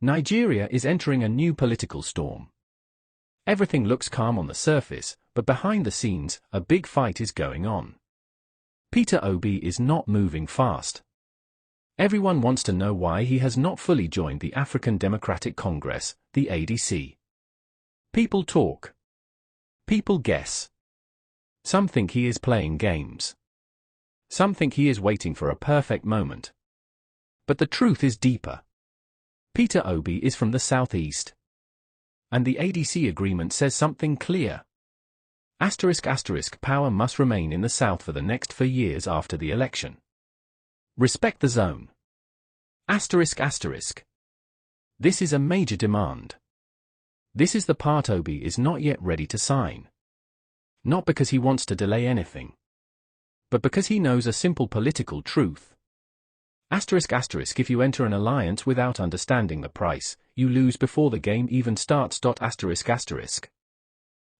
Nigeria is entering a new political storm. Everything looks calm on the surface, but behind the scenes, a big fight is going on. Peter Obi is not moving fast. Everyone wants to know why he has not fully joined the African Democratic Congress, the ADC. People talk. People guess. Some think he is playing games. Some think he is waiting for a perfect moment. But the truth is deeper. Peter Obi is from the southeast. And the ADC agreement says something clear. **** Power must remain in the south for the next 4 years after the election. Respect the zone. ***. This is a major demand. This is the part Obi is not yet ready to sign. Not because he wants to delay anything, but because he knows a simple political truth. If you enter an alliance without understanding the price, you lose before the game even starts.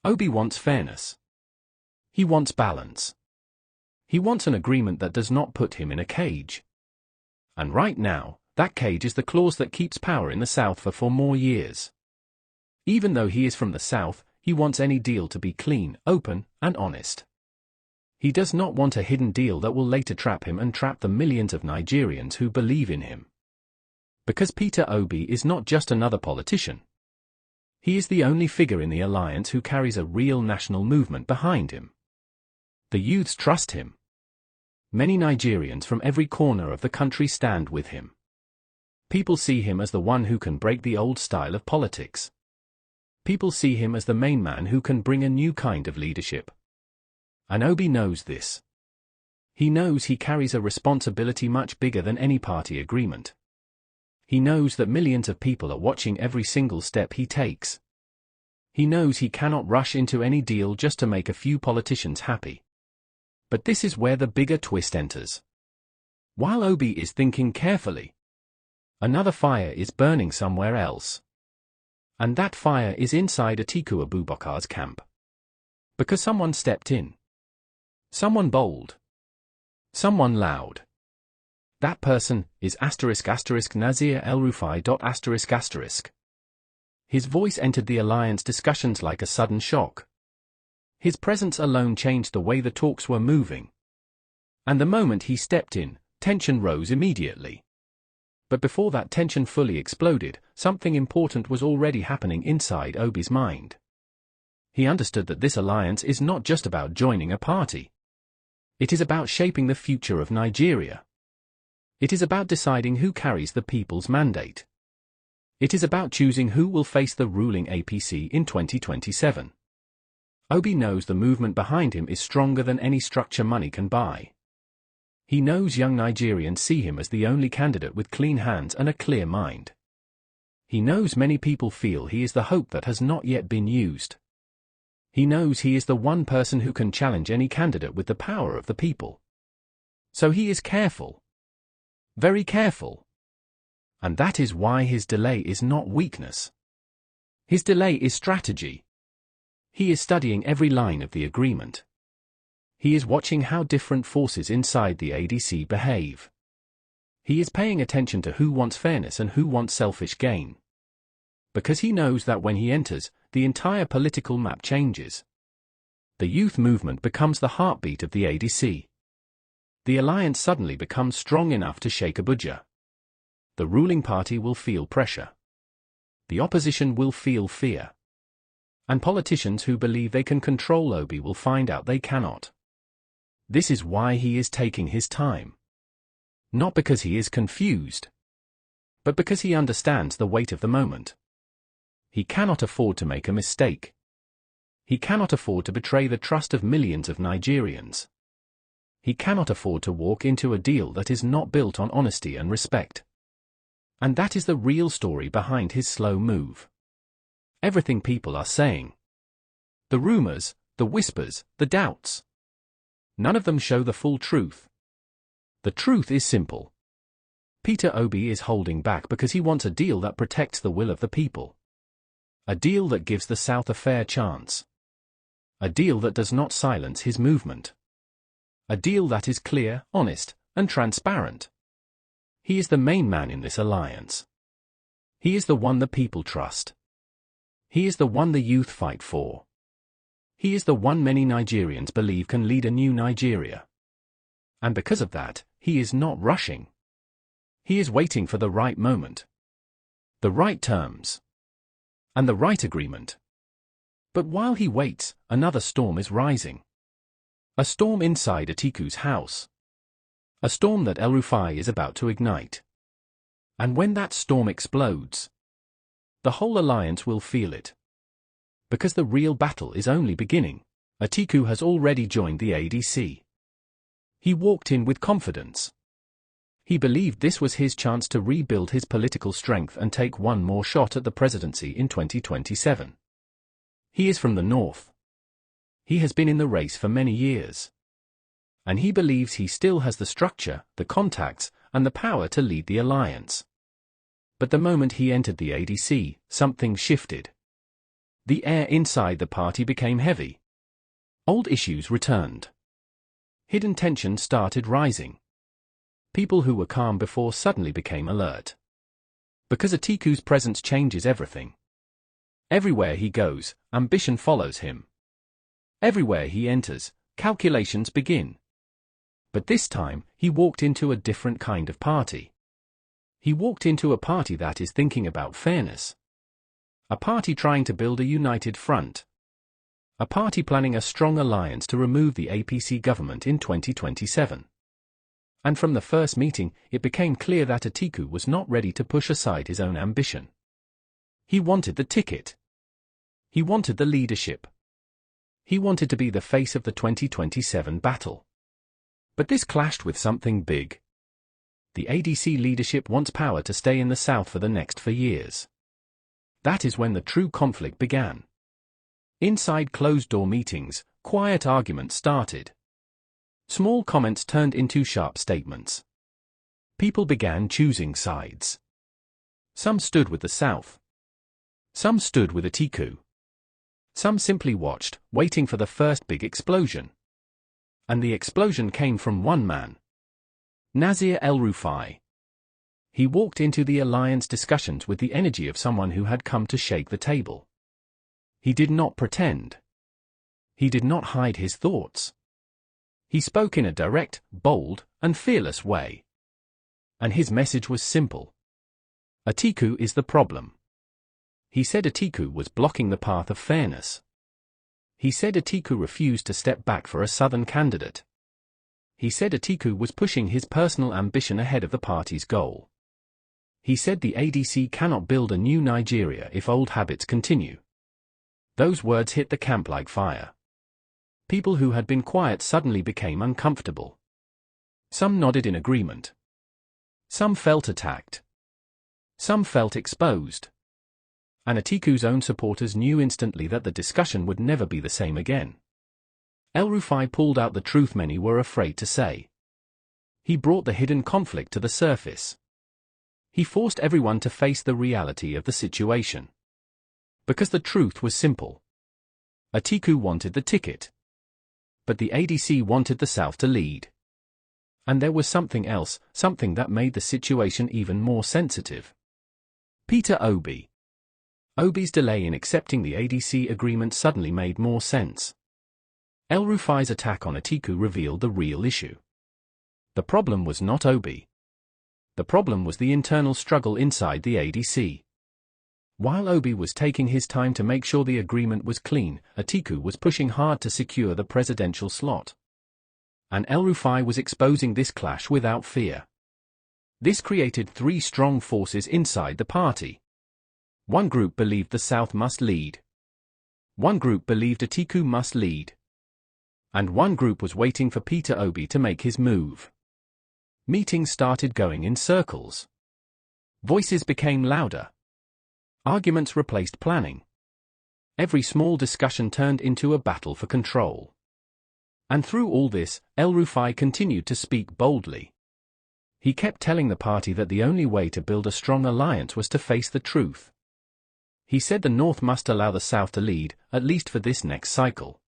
Obi wants fairness. He wants balance. He wants an agreement that does not put him in a cage. And right now, that cage is the clause that keeps power in the south for 4 more years. Even though he is from the south, he wants any deal to be clean, open, and honest. He does not want a hidden deal that will later trap him and trap the millions of Nigerians who believe in him. Because Peter Obi is not just another politician. He is the only figure in the alliance who carries a real national movement behind him. The youths trust him. Many Nigerians from every corner of the country stand with him. People see him as the one who can break the old style of politics. People see him as the main man who can bring a new kind of leadership. And Obi knows this. He knows he carries a responsibility much bigger than any party agreement. He knows that millions of people are watching every single step he takes. He knows he cannot rush into any deal just to make a few politicians happy. But this is where the bigger twist enters. While Obi is thinking carefully, another fire is burning somewhere else. And that fire is inside Atiku'S camp. Because someone stepped in. Someone bold. Someone loud. That person is Nasir El-Rufai. His voice entered the alliance discussions like a sudden shock. His presence alone changed the way the talks were moving. And the moment he stepped in, tension rose immediately. But before that tension fully exploded, something important was already happening inside Obi's mind. He understood that this alliance is not just about joining a party. It is about shaping the future of Nigeria. It is about deciding who carries the people's mandate. It is about choosing who will face the ruling APC in 2027. Obi knows the movement behind him is stronger than any structure money can buy. He knows young Nigerians see him as the only candidate with clean hands and a clear mind. He knows many people feel he is the hope that has not yet been used. He knows he is the one person who can challenge any candidate with the power of the people. So he is careful. Very careful. And that is why his delay is not weakness. His delay is strategy. He is studying every line of the agreement. He is watching how different forces inside the ADC behave. He is paying attention to who wants fairness and who wants selfish gain. Because he knows that when he enters, the entire political map changes. The youth movement becomes the heartbeat of the ADC. The alliance suddenly becomes strong enough to shake Abuja. The ruling party will feel pressure. The opposition will feel fear. And politicians who believe they can control Obi will find out they cannot. This is why he is taking his time. Not because he is confused, but because he understands the weight of the moment. He cannot afford to make a mistake. He cannot afford to betray the trust of millions of Nigerians. He cannot afford to walk into a deal that is not built on honesty and respect. And that is the real story behind his slow move. Everything people are saying. The rumors, the whispers, the doubts. None of them show the full truth. The truth is simple. Peter Obi is holding back because he wants a deal that protects the will of the people. A deal that gives the South a fair chance. A deal that does not silence his movement. A deal that is clear, honest, and transparent. He is the main man in this alliance. He is the one the people trust. He is the one the youth fight for. He is the one many Nigerians believe can lead a new Nigeria. And because of that, he is not rushing. He is waiting for the right moment, the right terms, and the right agreement. But while he waits, another storm is rising. A storm inside Atiku'S house. A storm that El-Rufai is about to ignite. And when that storm explodes, the whole alliance will feel it. Because the real battle is only beginning. Atiku has already joined the ADC. He walked in with confidence. He believed this was his chance to rebuild his political strength and take one more shot at the presidency in 2027. He is from the north. He has been in the race for many years. And he believes he still has the structure, the contacts, and the power to lead the alliance. But the moment he entered the ADC, something shifted. The air inside the party became heavy. Old issues returned. Hidden tension started rising. People who were calm before suddenly became alert. Because Atiku'S presence changes everything. Everywhere he goes, ambition follows him. Everywhere he enters, calculations begin. But this time, he walked into a different kind of party. He walked into a party that is thinking about fairness. A party trying to build a united front. A party planning a strong alliance to remove the APC government in 2027. And from the first meeting, it became clear that Atiku was not ready to push aside his own ambition. He wanted the ticket. He wanted the leadership. He wanted to be the face of the 2027 battle. But this clashed with something big. The ADC leadership wants power to stay in the south for the next 4 years. That is when the true conflict began. Inside closed-door meetings, quiet arguments started. Small comments turned into sharp statements. People began choosing sides. Some stood with the South. Some stood with Atiku. Some simply watched, waiting for the first big explosion. And the explosion came from one man. Nasir El-Rufai. He walked into the alliance discussions with the energy of someone who had come to shake the table. He did not pretend. He did not hide his thoughts. He spoke in a direct, bold, and fearless way. And his message was simple. Atiku is the problem. He said Atiku was blocking the path of fairness. He said Atiku refused to step back for a southern candidate. He said Atiku was pushing his personal ambition ahead of the party's goal. He said the ADC cannot build a new Nigeria if old habits continue. Those words hit the camp like fire. People who had been quiet suddenly became uncomfortable. Some nodded in agreement. Some felt attacked. Some felt exposed. And Atiku'S own supporters knew instantly that the discussion would never be the same again. El-Rufai pulled out the truth many were afraid to say. He brought the hidden conflict to the surface. He forced everyone to face the reality of the situation. Because the truth was simple. Atiku wanted the ticket. But the ADC wanted the South to lead. And there was something else, something that made the situation even more sensitive. Peter Obi. Obi's delay in accepting the ADC agreement suddenly made more sense. El-Rufai's attack on Atiku revealed the real issue. The problem was not Obi. The problem was the internal struggle inside the ADC. While Obi was taking his time to make sure the agreement was clean, Atiku was pushing hard to secure the presidential slot. And El-Rufai was exposing this clash without fear. This created 3 strong forces inside the party. One group believed the South must lead. One group believed Atiku must lead. And one group was waiting for Peter Obi to make his move. Meetings started going in circles. Voices became louder. Arguments replaced planning. Every small discussion turned into a battle for control. And through all this, El-Rufai continued to speak boldly. He kept telling the party that the only way to build a strong alliance was to face the truth. He said the North must allow the South to lead, at least for this next cycle.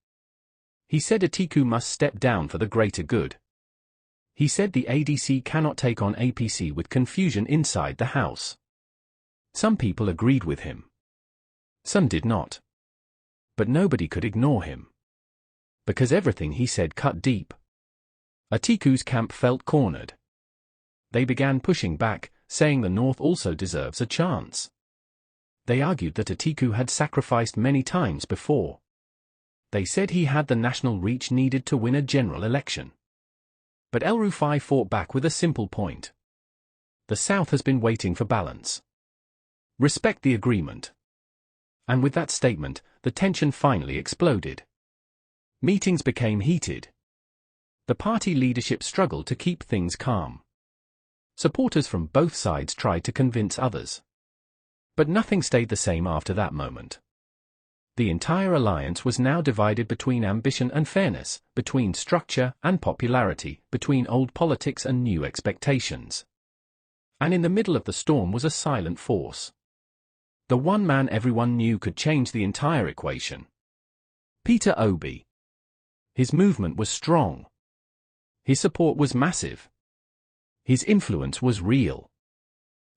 He said Atiku must step down for the greater good. He said the ADC cannot take on APC with confusion inside the House. Some people agreed with him. Some did not. But nobody could ignore him. Because everything he said cut deep. Atiku'S camp felt cornered. They began pushing back, saying the North also deserves a chance. They argued that Atiku had sacrificed many times before. They said he had the national reach needed to win a general election. But El-Rufai fought back with a simple point. The South has been waiting for balance. Respect the agreement. And with that statement, the tension finally exploded. Meetings became heated. The party leadership struggled to keep things calm. Supporters from both sides tried to convince others. But nothing stayed the same after that moment. The entire alliance was now divided between ambition and fairness, between structure and popularity, between old politics and new expectations. And in the middle of the storm was a silent force. The one man everyone knew could change the entire equation. Peter Obi. His movement was strong. His support was massive. His influence was real.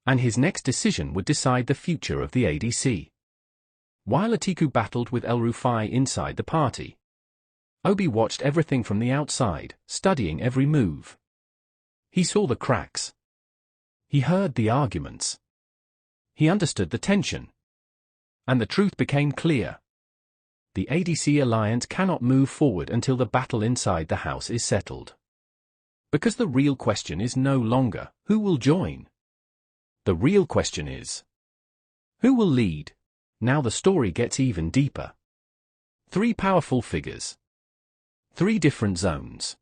And his next decision would decide the future of the ADC. While Atiku battled with El-Rufai inside the party, Obi watched everything from the outside, studying every move. He saw the cracks. He heard the arguments. He understood the tension. And the truth became clear. The ADC alliance cannot move forward until the battle inside the house is settled. Because the real question is no longer, who will join? The real question is, who will lead? Now the story gets even deeper. 3 powerful figures. 3 different zones.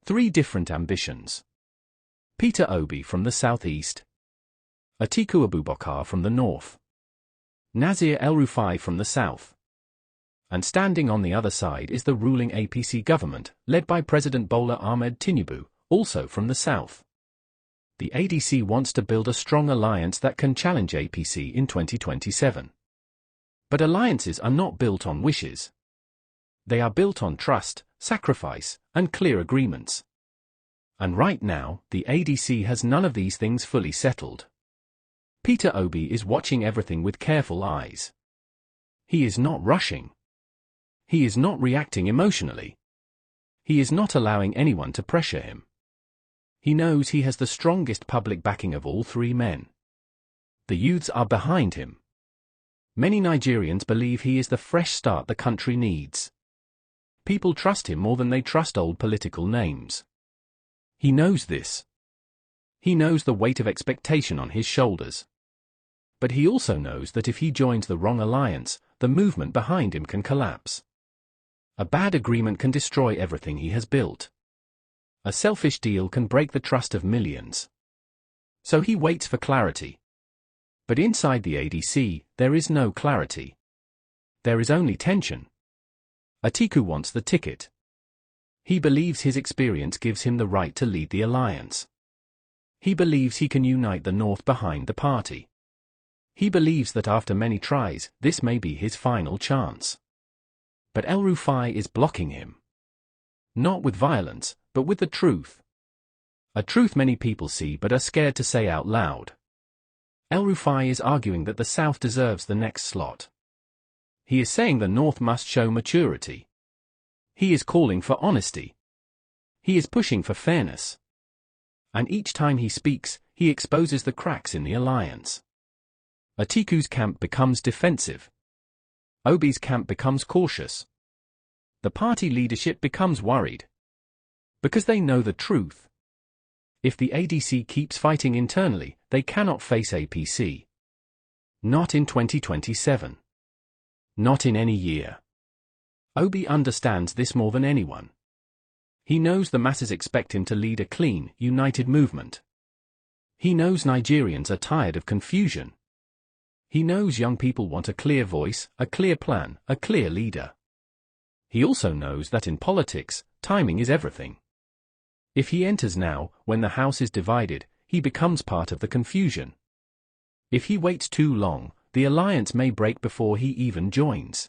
3 different ambitions. Peter Obi from the southeast. Atiku Abubakar from the north. Nasir El-Rufai from the south. And standing on the other side is the ruling APC government, led by President Bola Ahmed Tinubu, also from the south. The ADC wants to build a strong alliance that can challenge APC in 2027. But alliances are not built on wishes. They are built on trust, sacrifice, and clear agreements. And right now, the ADC has none of these things fully settled. Peter Obi is watching everything with careful eyes. He is not rushing. He is not reacting emotionally. He is not allowing anyone to pressure him. He knows he has the strongest public backing of all 3 men. The youths are behind him. Many Nigerians believe he is the fresh start the country needs. People trust him more than they trust old political names. He knows this. He knows the weight of expectation on his shoulders. But he also knows that if he joins the wrong alliance, the movement behind him can collapse. A bad agreement can destroy everything he has built. A selfish deal can break the trust of millions. So he waits for clarity. But inside the ADC, there is no clarity. There is only tension. Atiku wants the ticket. He believes his experience gives him the right to lead the alliance. He believes he can unite the North behind the party. He believes that after many tries, this may be his final chance. But El-Rufai is blocking him. Not with violence, but with the truth. A truth many people see but are scared to say out loud. El-Rufai is arguing that the South deserves the next slot. He is saying the North must show maturity. He is calling for honesty. He is pushing for fairness. And each time he speaks, he exposes the cracks in the alliance. Atiku'S camp becomes defensive. Obi's camp becomes cautious. The party leadership becomes worried. Because they know the truth. If the ADC keeps fighting internally, they cannot face APC. Not in 2027. Not in any year. Obi understands this more than anyone. He knows the masses expect him to lead a clean, united movement. He knows Nigerians are tired of confusion. He knows young people want a clear voice, a clear plan, a clear leader. He also knows that in politics, timing is everything. If he enters now, when the house is divided, he becomes part of the confusion. If he waits too long, the alliance may break before he even joins.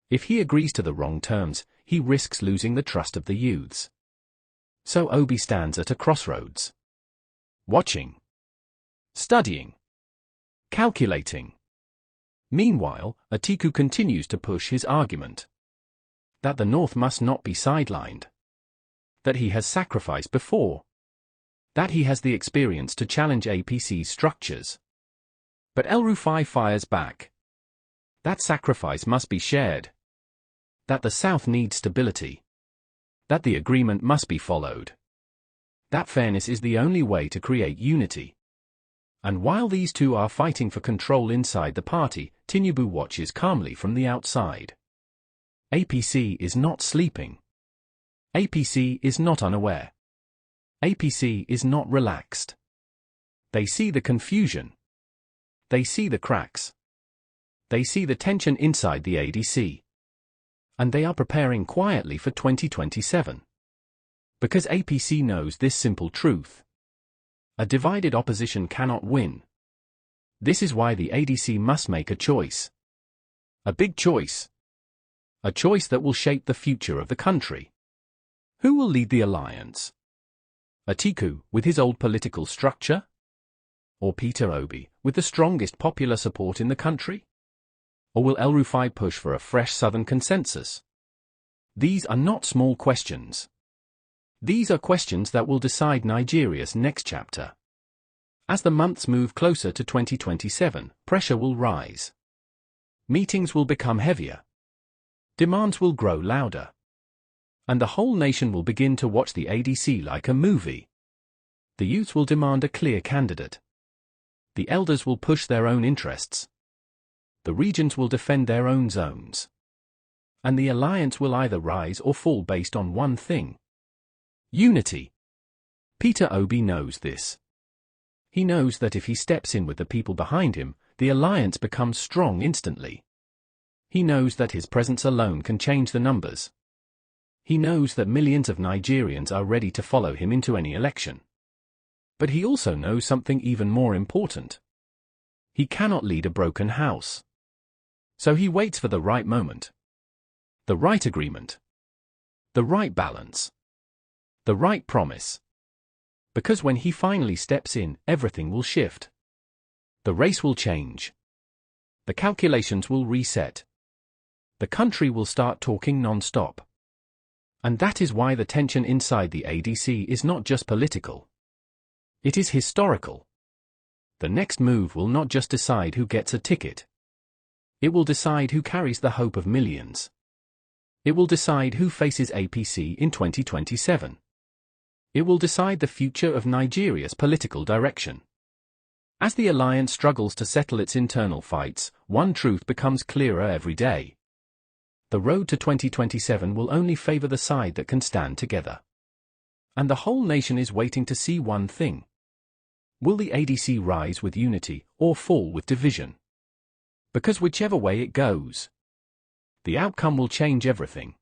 If he agrees to the wrong terms, he risks losing the trust of the youths. So Obi stands at a crossroads. Watching. Studying. calculating. Meanwhile, Atiku continues to push his argument that the North must not be sidelined, that he has sacrificed before, that he has the experience to challenge APC's structures. But El-Rufai fires back. That sacrifice must be shared. That the South needs stability. That the agreement must be followed. That fairness is the only way to create unity. And while these two are fighting for control inside the party, Tinubu watches calmly from the outside. APC is not sleeping. APC is not unaware. APC is not relaxed. They see the confusion. They see the cracks. They see the tension inside the ADC. And they are preparing quietly for 2027. Because APC knows this simple truth. A divided opposition cannot win. This is why the ADC must make a choice. A big choice. A choice that will shape the future of the country. Who will lead the alliance? Atiku, with his old political structure? Or Peter Obi, with the strongest popular support in the country? Or will El-Rufai push for a fresh Southern consensus? These are not small questions. These are questions that will decide Nigeria's next chapter. As the months move closer to 2027, pressure will rise. Meetings will become heavier. Demands will grow louder. And the whole nation will begin to watch the ADC like a movie. The youth will demand a clear candidate. The elders will push their own interests. The regions will defend their own zones. And the alliance will either rise or fall based on one thing: unity. Peter Obi knows this. He knows that if he steps in with the people behind him, the alliance becomes strong instantly. He knows that his presence alone can change the numbers. He knows that millions of Nigerians are ready to follow him into any election. But he also knows something even more important. He cannot lead a broken house. So he waits for the right moment. The right agreement. The right balance. The right promise. Because when he finally steps in, everything will shift. The race will change. The calculations will reset. The country will start talking non-stop. And that is why the tension inside the ADC is not just political. It is historical. The next move will not just decide who gets a ticket. It will decide who carries the hope of millions. It will decide who faces APC in 2027. It will decide the future of Nigeria's political direction. As the alliance struggles to settle its internal fights, one truth becomes clearer every day. The road to 2027 will only favor the side that can stand together. And the whole nation is waiting to see one thing. Will the ADC rise with unity or fall with division? Because whichever way it goes, the outcome will change everything.